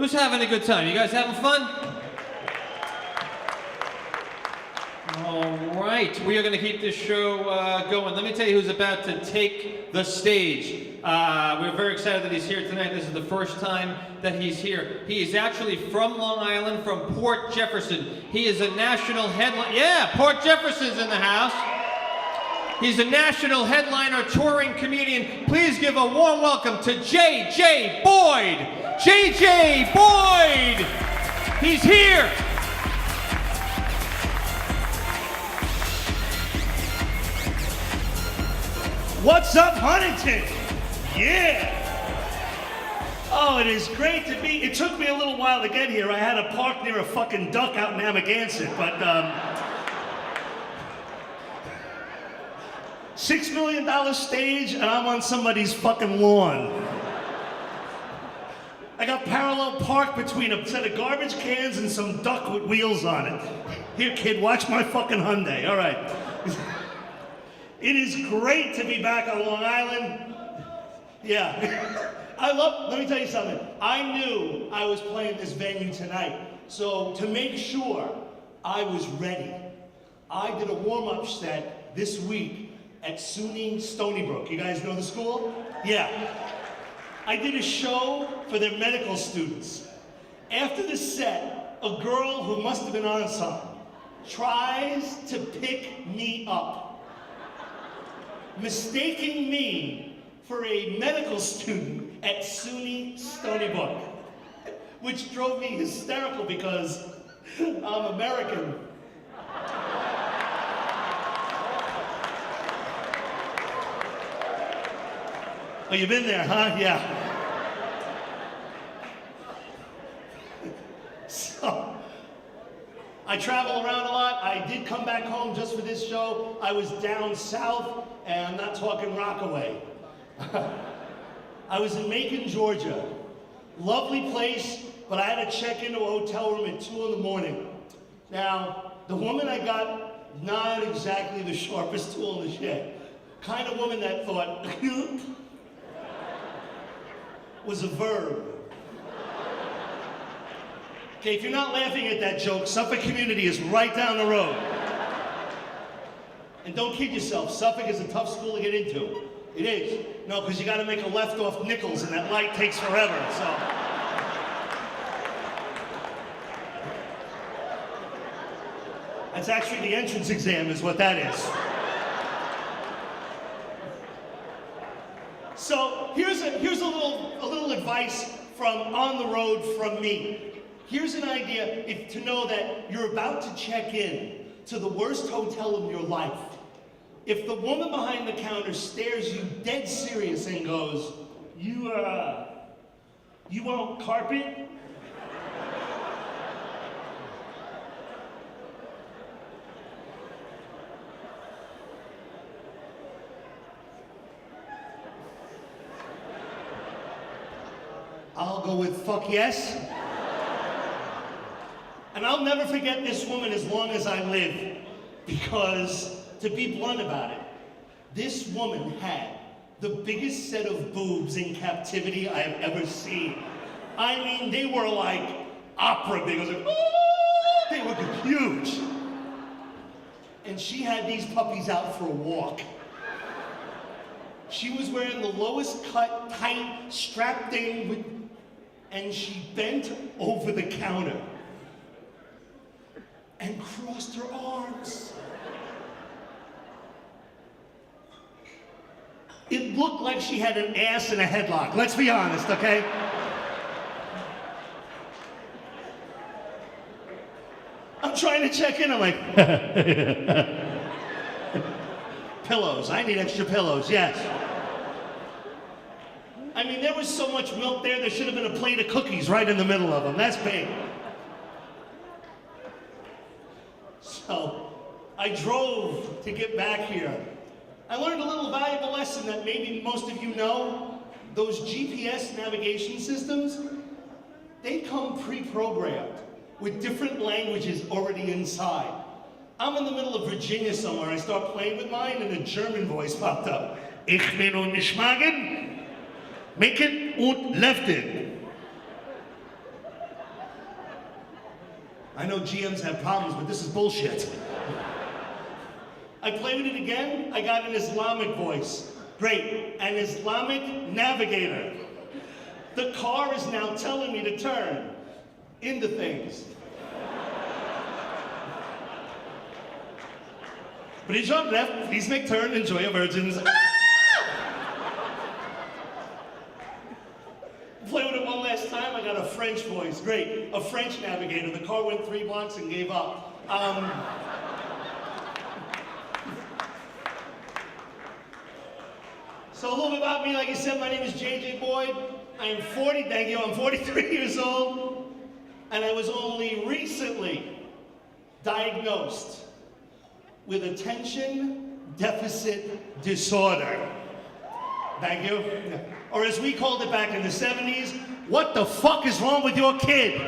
Who's having a good time? You guys having fun? All right, we are going to keep this show going. Let me tell you who's about to take the stage. We're very excited that he's here tonight. This is the first time that he's here. He is actually from Long Island, from Port Jefferson. He is a national headliner. Yeah, Port Jefferson's in the house. He's a national headliner, touring comedian. Please give a warm welcome to JJay Boyd. JJay Boyd. He's here. What's up, Huntington? Yeah. Oh, it is great to be. It took me a little while to get here. I had to park near a fucking duck out in Amagansett, but $6 million stage, and I'm on somebody's fucking lawn. I got parallel park between a set of garbage cans and some duck with wheels on it. Here, kid, watch my fucking Hyundai. All right. It is great to be back on Long Island. Yeah. Let me tell you something. I knew I was playing this venue tonight. So to make sure I was ready, I did a warm-up set this week at SUNY Stony Brook. You guys know the school? Yeah. I did a show for their medical students. After the set, a girl who must have been on some tries to pick me up, mistaking me for a medical student at SUNY Stony Brook, which drove me hysterical because I'm American. Oh, you've been there, huh? Yeah. So, I travel around a lot. I did come back home just for this show. I was down south, and I'm not talking Rockaway. I was in Macon, Georgia. Lovely place, but I had to check into a hotel room at 2 in the morning. Now, the woman I got, not exactly the sharpest tool in the shed. Kind of woman that thought, was a verb. Okay, if you're not laughing at that joke, Suffolk Community is right down the road. And don't kid yourself, Suffolk is a tough school to get into. It is. No, because you got to make a left off Nichols, and that light takes forever, so. That's actually the entrance exam is what that is. So here's a little advice from on the road from me. Here's an idea to know that you're about to check in to the worst hotel of your life. If the woman behind the counter stares you dead serious and goes, you want carpet? I'll go with fuck yes. And I'll never forget this woman as long as I live, because to be blunt about it, this woman had the biggest set of boobs in captivity I have ever seen. I mean, they were like opera big. I was like, oh, they were huge. And she had these puppies out for a walk. She was wearing the lowest cut, tight, strap thing, and she bent over the counter and crossed her arms. It looked like she had an ass in a headlock, let's be honest, okay? I'm trying to check in, I'm like, pillows, I need extra pillows, yes. I mean, there was so much milk there should have been a plate of cookies right in the middle of them, that's big. So, I drove to get back here. I learned a little valuable lesson that maybe most of you know. Those GPS navigation systems, they come pre-programmed with different languages already inside. I'm in the middle of Virginia somewhere. I start playing with mine and a German voice popped up. Ich bin ungeschlagen, Machen und Leften. I know GMs have problems, but this is bullshit. I play with it again, I got an Islamic voice. Great, an Islamic navigator. The car is now telling me to turn into things. Please on left, please make turn, enjoy your virgins. Play with it one last time, I got a French voice. Great, a French navigator. The car went 3 blocks and gave up. So a little bit about me, like I said, my name is JJ Boyd. I am 40, thank you, I'm 43 years old. And I was only recently diagnosed with attention deficit disorder. Thank you. Or as we called it back in the 70s, what the fuck is wrong with your kid?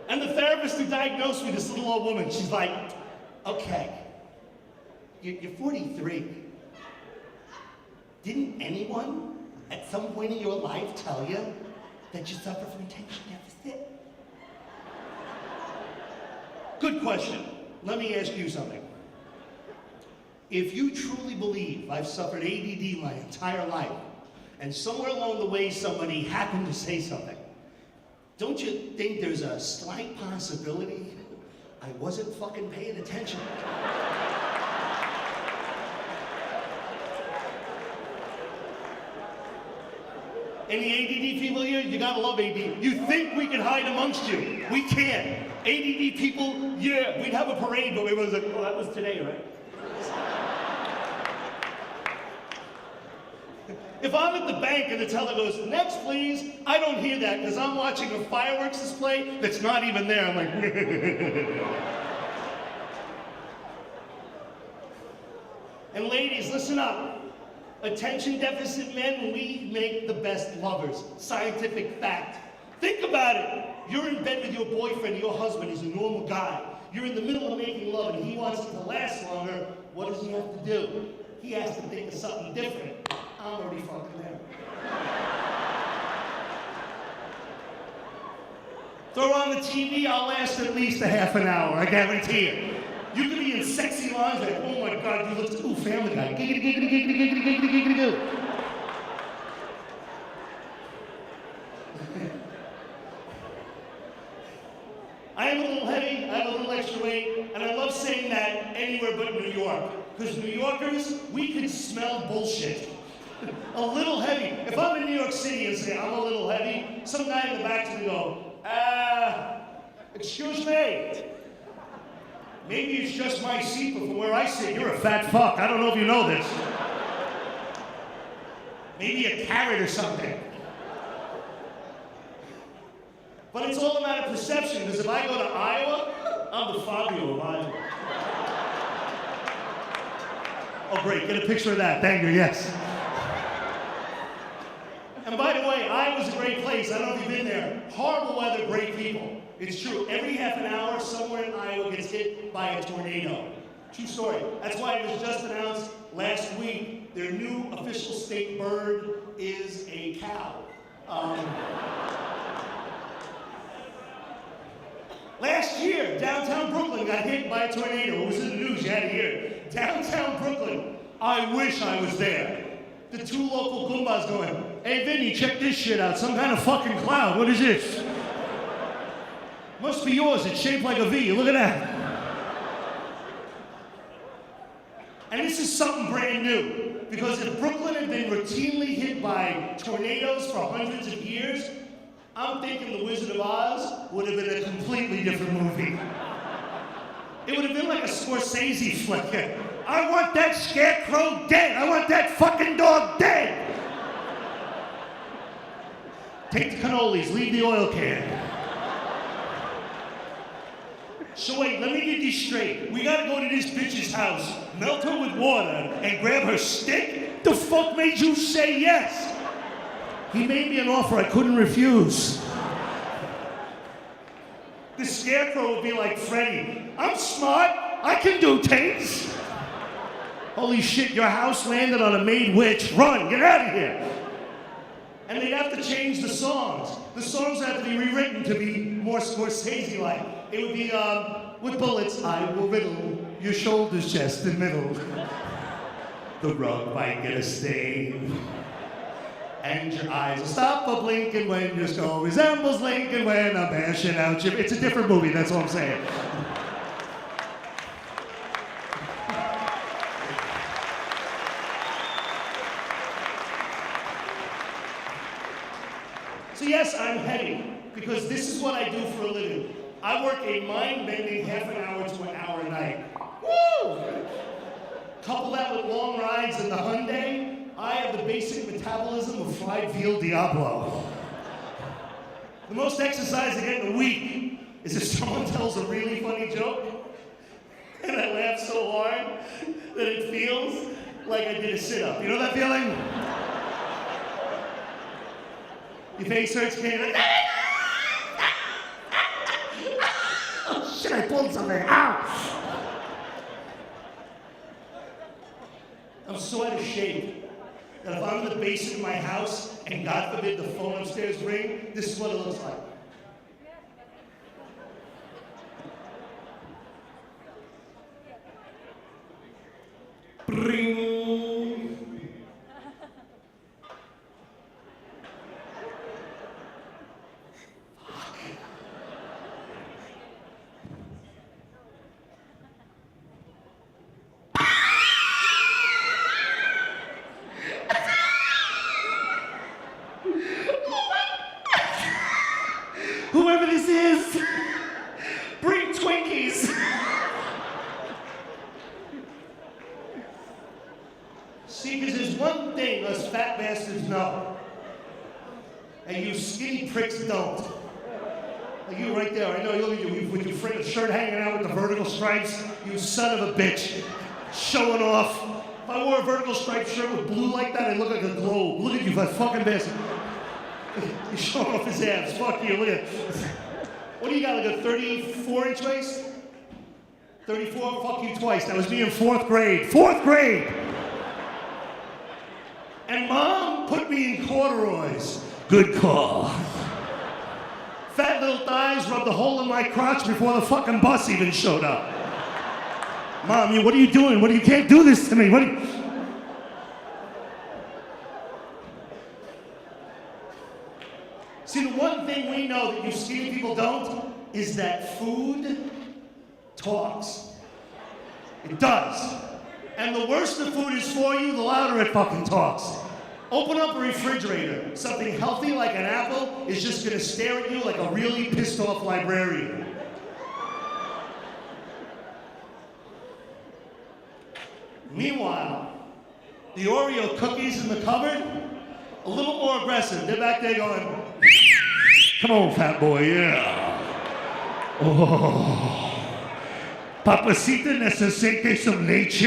And the therapist who diagnosed me, this little old woman, she's like, okay, you're 43. Didn't anyone at some point in your life tell you that you suffer from attention deficit? Good question. Let me ask you something. If you truly believe I've suffered ADD my entire life, and somewhere along the way somebody happened to say something, don't you think there's a slight possibility I wasn't fucking paying attention? Any ADD people here? You gotta love ADD. You think we can hide amongst you? We can't. ADD people, yeah, we'd have a parade, but everyone's like, oh, that was today, right? If I'm at the bank and the teller goes, next please, I don't hear that because I'm watching a fireworks display that's not even there. I'm like, and ladies, listen up. Attention deficit men, we make the best lovers. Scientific fact. Think about it. You're in bed with your boyfriend, your husband, he's a normal guy. You're in the middle of making love and he wants it to last longer. What does he have to do? He has to think of something different. I'm already fucking there. Throw on the TV, I'll last at least a half an hour, I guarantee it. You could be in sexy lines like, oh my God, you look, ooh, Family Guy. Giggity, giggity, giggity, giggity, giggity, giggity, goo. I am a little heavy, I have a little extra weight, and I love saying that anywhere but New York. Because New Yorkers, we can smell bullshit. A little heavy. If I'm in New York City and say I'm a little heavy, some guy in the back's gonna go, excuse me. Maybe it's just my seat, but from where I sit, you're a fat fuck. I don't know if you know this. Maybe a carrot or something. But it's all a matter of perception, because if I go to Iowa, I'm the Fabio of Iowa. Oh great, get a picture of that. Thank you, yes. And by the way, Iowa's a great place. I don't know if you've been there. Horrible weather, great people. It's true. Every half an hour, somewhere in Iowa gets hit by a tornado. True story. That's why it was just announced last week their new official state bird is a cow. Last year, downtown Brooklyn got hit by a tornado. It was in the news, you had to hear it. Downtown Brooklyn. I wish I was there. The 2 local Goombas going, hey Vinny, check this shit out. Some kind of fucking cloud. What is this? Must be yours. It's shaped like a V. Look at that. And this is something brand new. Because if Brooklyn had been routinely hit by tornadoes for hundreds of years, I'm thinking The Wizard of Oz would have been a completely different movie. It would have been like a Scorsese flick. I want that scarecrow dead. I want that fucking dog dead. Take the cannolis, leave the oil can. So wait, let me get this straight. We gotta go to this bitch's house, melt her with water, and grab her stick? The fuck made you say yes? He made me an offer I couldn't refuse. The scarecrow would be like Freddy. I'm smart, I can do things. Holy shit, your house landed on a made witch. Run, get out of here. and they'd have to change the songs. The songs had to be rewritten to be more Scorsese-like. It would be, with bullets, I will riddle your shoulders, chest, and middle. The rug might get a stain. And your eyes will stop a blinking when your skull resembles Lincoln when I'm bashing out your... It's a different movie, that's all I'm saying. So yes, I'm heavy, because this is what I do for a living. I work a mind-bending half an hour to an hour a night. Woo! Couple that with long rides in the Hyundai, I have the basic metabolism of fried veal Diablo. The most exercise I get in a week is if someone tells a really funny joke, and I laugh so hard that it feels like I did a sit-up. You know that feeling? Your face hurts, like, oh shit, I pulled something, ow! I'm so out of shape that if I'm in the basement of my house and God forbid the phone upstairs ring, this is what it looks like. Bring. Whoever this is, bring Twinkies. See, because there's one thing us fat bastards know, and you skinny pricks don't. Like you right there, I know you look at you with your shirt hanging out with the vertical stripes, you son of a bitch, showing off. If I wore a vertical striped shirt with blue like that, I'd look like a globe. Look at you, that fucking bastard. He's showing off his abs. Fuck you. Look at what do you got, like a 34-inch waist? 34? Fuck you twice. That was me in 4th grade. 4th grade! And Mom put me in corduroys. Good call. Fat little thighs rubbed a hole in my crotch before the fucking bus even showed up. Mom, what are you doing? You can't do this to me. What are you... See, the one thing we know that you skinny people don't is that food talks. It does. And the worse the food is for you, the louder it fucking talks. Open up a refrigerator. Something healthy like an apple is just gonna stare at you like a really pissed off librarian. Meanwhile, the Oreo cookies in the cupboard, a little more aggressive. They're back there going, come on, fat boy, yeah. Oh, papacita necesita some leche.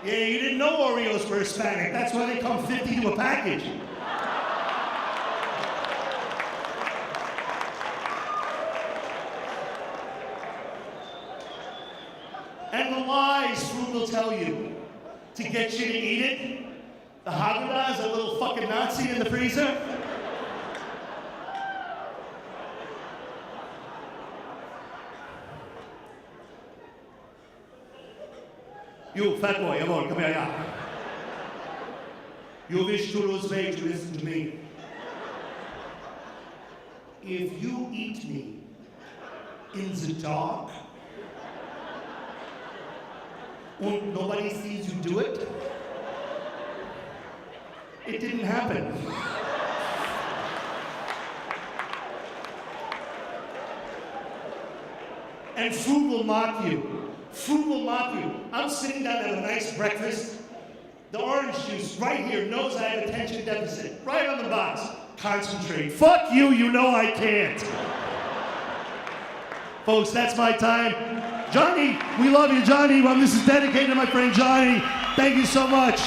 Yeah, you didn't know Oreos were Hispanic. That's why they come 50 to a package. And the lies food will tell you to get you to eat it. The Haagen-Dazs, that little fucking Nazi in the freezer. You, fat boy, come here, yeah. You wish to lose weight, listen to me. If you eat me in the dark, and nobody sees you do it, it didn't happen. And food will mock you. Food will mock you. I'm sitting down at a nice breakfast. The orange juice right here knows I have attention deficit. Right on the box. Concentrate. Fuck you, you know I can't. Folks, that's my time. Johnny, we love you, Johnny. Well, this is dedicated to my friend Johnny. Thank you so much.